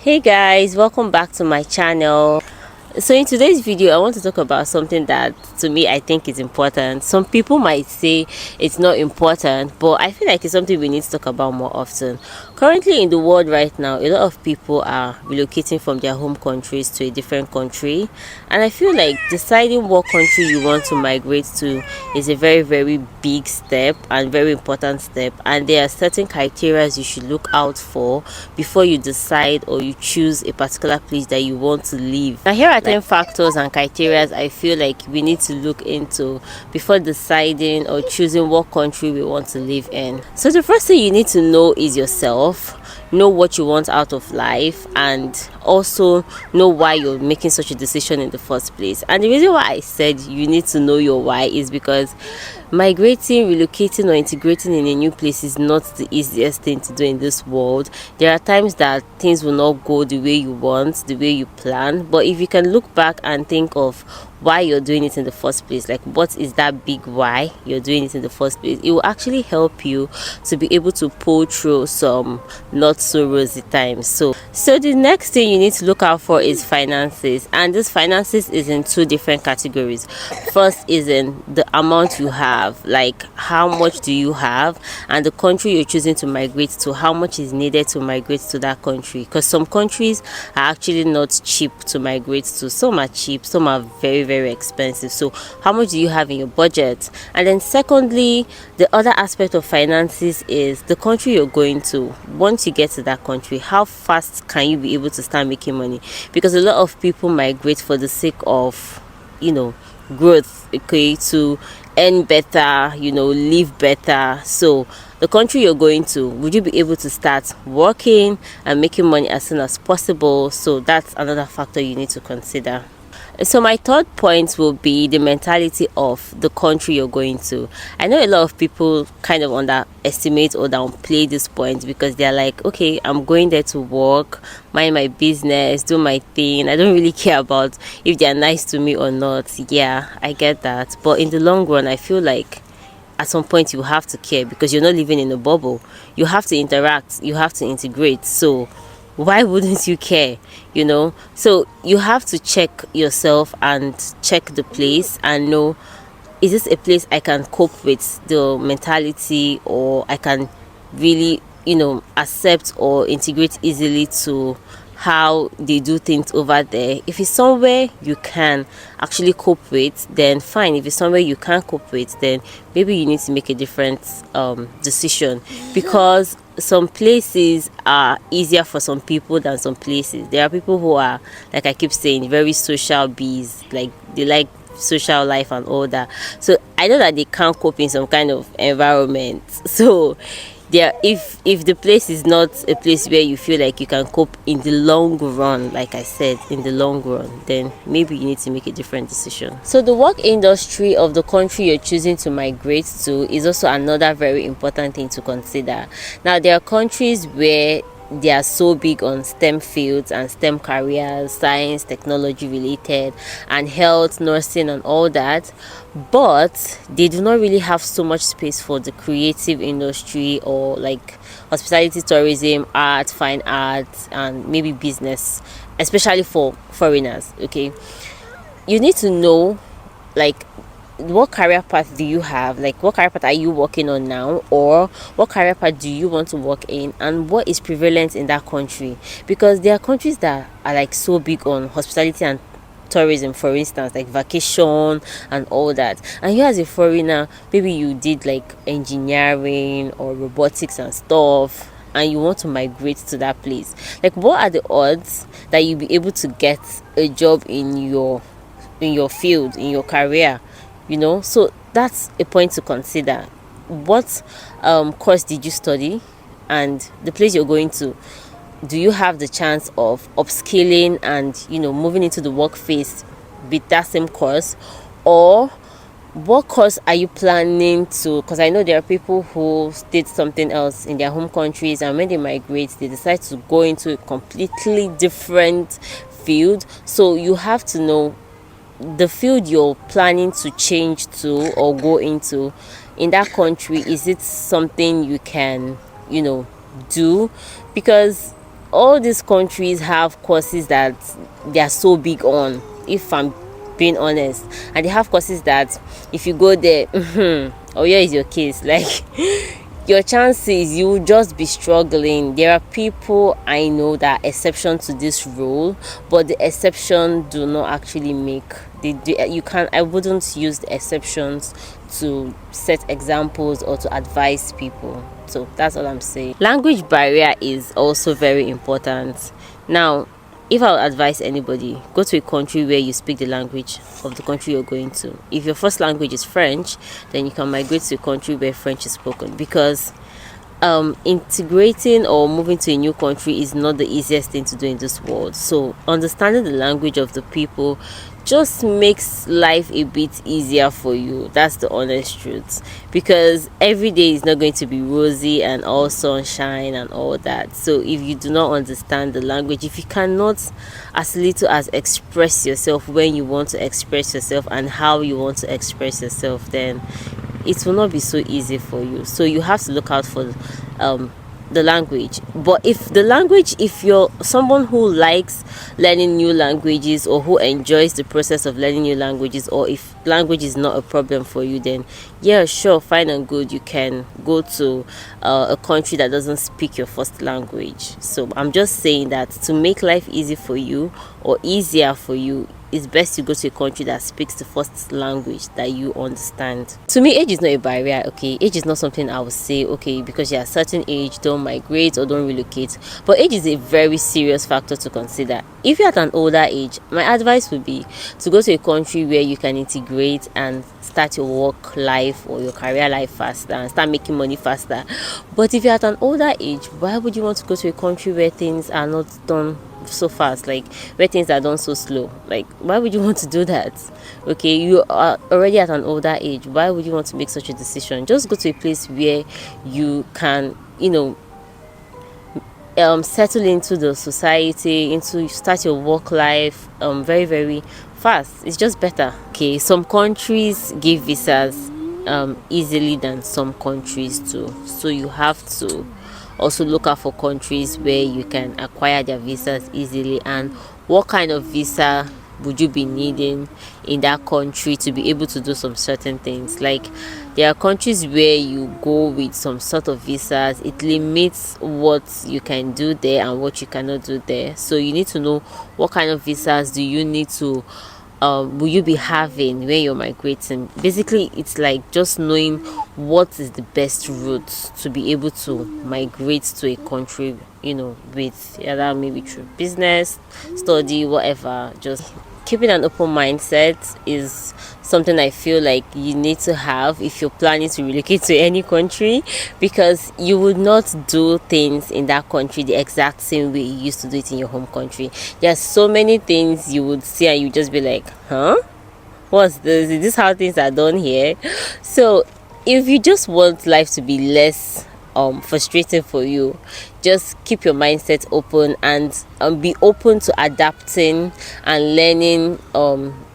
Hey guys, welcome back to my channel. So in today's video I want to talk about something that to me I think is important. Some people might say it's not important, but I feel like it's something we need to talk about more often. Currently in the world right now, a lot of people are relocating from their home countries to a different country, and I feel like deciding what country you want to migrate to is a very big step and very important step, and there are certain criteria you should look out for before you decide or you choose a particular place that you want to live. Now here are 10 factors and criteria I feel like we need to look into before deciding or choosing what country we want to live in. So the first thing you need to know is yourself. Know what you want out of life, and also know why you're making such a decision in the first place. And the reason why I said you need to know your why is because migrating, relocating, or integrating in a new place is not the easiest thing to do in this world. There are times that things will not go the way you want, the way you plan, but if you can look back and think of why you're doing it in the first place, like what is that big why you're doing it in the first place, it will actually help you to be able to pull through some not so rosy times. So the next thing you need to look out for is finances, and this finances is in two different categories. First is in the amount you have, like how much do you have, and the country you're choosing to migrate to, how much is needed to migrate to that country, because some countries are actually not cheap to migrate to. Some are cheap, some are very expensive. So how much do you have in your budget? And then secondly, the other aspect of finances is the country you're going to. Once you get to that country, how fast can you be able to start making money? Because a lot of people migrate for the sake of growth, okay, to earn better, live better. So the country you're going to, would you be able to start working and making money as soon as possible? So that's another factor you need to consider. So my third point will be the mentality of the country you're going to. I know a lot of people kind of underestimate or downplay this point because they're like, okay, I'm going there to work, mind my business, do my thing. I don't really care about if they're nice to me or not. Yeah, I get that. But in the long run, I feel like at some point you have to care because you're not living in a bubble. You have to interact, you have to integrate. So why wouldn't you care? So you have to check yourself and check the place and know, is this a place I can cope with the mentality, or I can really accept or integrate easily to how they do things over there. If it's somewhere you can actually cope with, then fine. If it's somewhere you can't cope with, then maybe you need to make a different decision, because some places are easier for some people than some places. There are people who are, like I keep saying, very social bees, like they like social life and all that. So I know that they can't cope in some kind of environment. So if the place is not a place where you feel like you can cope in the long run, like I said, in the long run, then maybe you need to make a different decision. So the work industry of the country you're choosing to migrate to is also another very important thing to consider. Now there are countries where they are so big on STEM fields and STEM careers, science, technology related, and health, nursing, and all that, but they do not really have so much space for the creative industry, or like hospitality, tourism, art, fine arts, and maybe business, especially for foreigners. Okay, you need to know, like, what career path do you have, like what career path are you working on now, or what career path do you want to work in, and what is prevalent in that country. Because there are countries that are like so big on hospitality and tourism, for instance, like vacation and all that, and you as a foreigner, maybe you did like engineering or robotics and stuff, and you want to migrate to that place. Like, what are the odds that you'll be able to get a job in your field, in your career? So that's a point to consider. What course did you study, and the place you're going to, do you have the chance of upskilling and moving into the work phase with that same course? Or what course are you planning to, because I know there are people who did something else in their home countries, and when they migrate they decide to go into a completely different field. So you have to know the field you're planning to change to or go into in that country. Is it something you can do? Because all these countries have courses that they are so big on, if I'm being honest, and they have courses that if you go there, oh yeah, is your case, like your chances, you will just be struggling. There are people I know that are exception to this rule, but the exception do not actually make you can't. I wouldn't use the exceptions to set examples or to advise people. So that's all I'm saying. Language barrier is also very important. Now, if I would advise anybody, go to a country where you speak the language of the country you're going to. If your first language is French, then you can migrate to a country where French is spoken, because integrating or moving to a new country is not the easiest thing to do in this world. So understanding the language of the people just makes life a bit easier for you. That's the honest truth, because every day is not going to be rosy and all sunshine and all that. So if you do not understand the language, if you cannot as little as express yourself when you want to express yourself and how you want to express yourself, then it will not be so easy for you. So you have to look out for the language. But if you're someone who likes learning new languages, or who enjoys the process of learning new languages, or if language is not a problem for you, then yeah, sure, fine and good, you can go to a country that doesn't speak your first language. So I'm just saying that to make life easy for you, or easier for you, it's best to go to a country that speaks the first language that you understand. To me, age is not a barrier. Okay, age is not something I would say, okay, because you're a certain age, don't migrate or don't relocate. But age is a very serious factor to consider. If you're at an older age, my advice would be to go to a country where you can integrate and start your work life or your career life faster and start making money faster. But if you're at an older age, why would you want to go to a country where things are not done so fast, like where things are done so slow? Like, why would you want to do that? Okay, you are already at an older age. Why would you want to make such a decision? Just go to a place where you can, settle into the society, into start your work life very very fast. It's just better. Okay, some countries give visas easily than some countries too, so you have to also look out for countries where you can acquire their visas easily, and what kind of visa would you be needing in that country to be able to do some certain things. Like, there are countries where you go with some sort of visas, it limits what you can do there and what you cannot do there. So you need to know what kind of visas do you need to will you be having when you're migrating. Basically, it's like just knowing what is the best route to be able to migrate to a country, with either maybe through business, study, whatever. Just keeping an open mindset is something I feel like you need to have if you're planning to relocate to any country, because you would not do things in that country the exact same way you used to do it in your home country. There's so many things you would see and you just be like, huh, what's this? Is this how things are done here? So if you just want life to be less frustrating for you, just keep your mindset open and be open to adapting and learning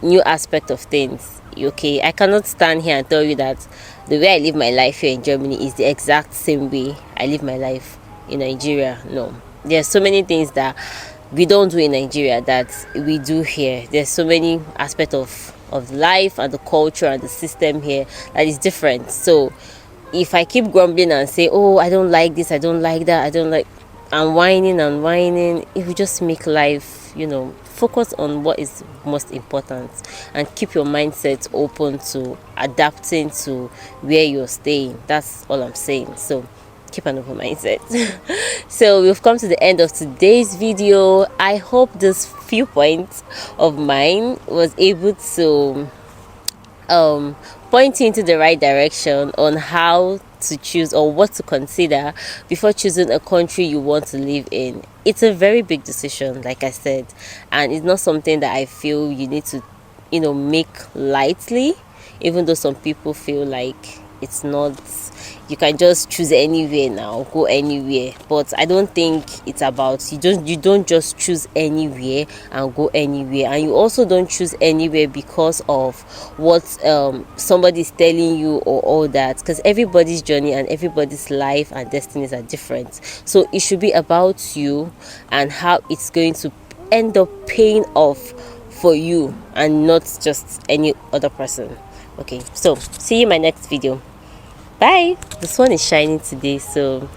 new aspect of things. Okay, I cannot stand here and tell you that the way I live my life here in Germany is the exact same way I live my life in Nigeria. No, there's so many things that we don't do in Nigeria that we do here. There's so many aspects of life and the culture and the system here that is different. So if I keep grumbling and say, oh, I don't like this, I don't like that, I don't like, and whining, it will just make life, focus on what is most important and keep your mindset open to adapting to where you're staying. That's all I'm saying. So keep an open mindset. So we've come to the end of today's video. I hope this few points of mine was able to point you into the right direction on how to choose or what to consider before choosing a country you want to live in. It's a very big decision, like I said, and it's not something that I feel you need to make lightly, even though some people feel like it's not you can just choose anywhere now, go anywhere. But I don't think it's about you don't just choose anywhere and go anywhere. And you also don't choose anywhere because of what somebody's telling you or all that, because everybody's journey and everybody's life and destinies are different. So it should be about you and how it's going to end up paying off for you and not just any other person. Okay, so see you in my next video. Bye. The sun is shining today, so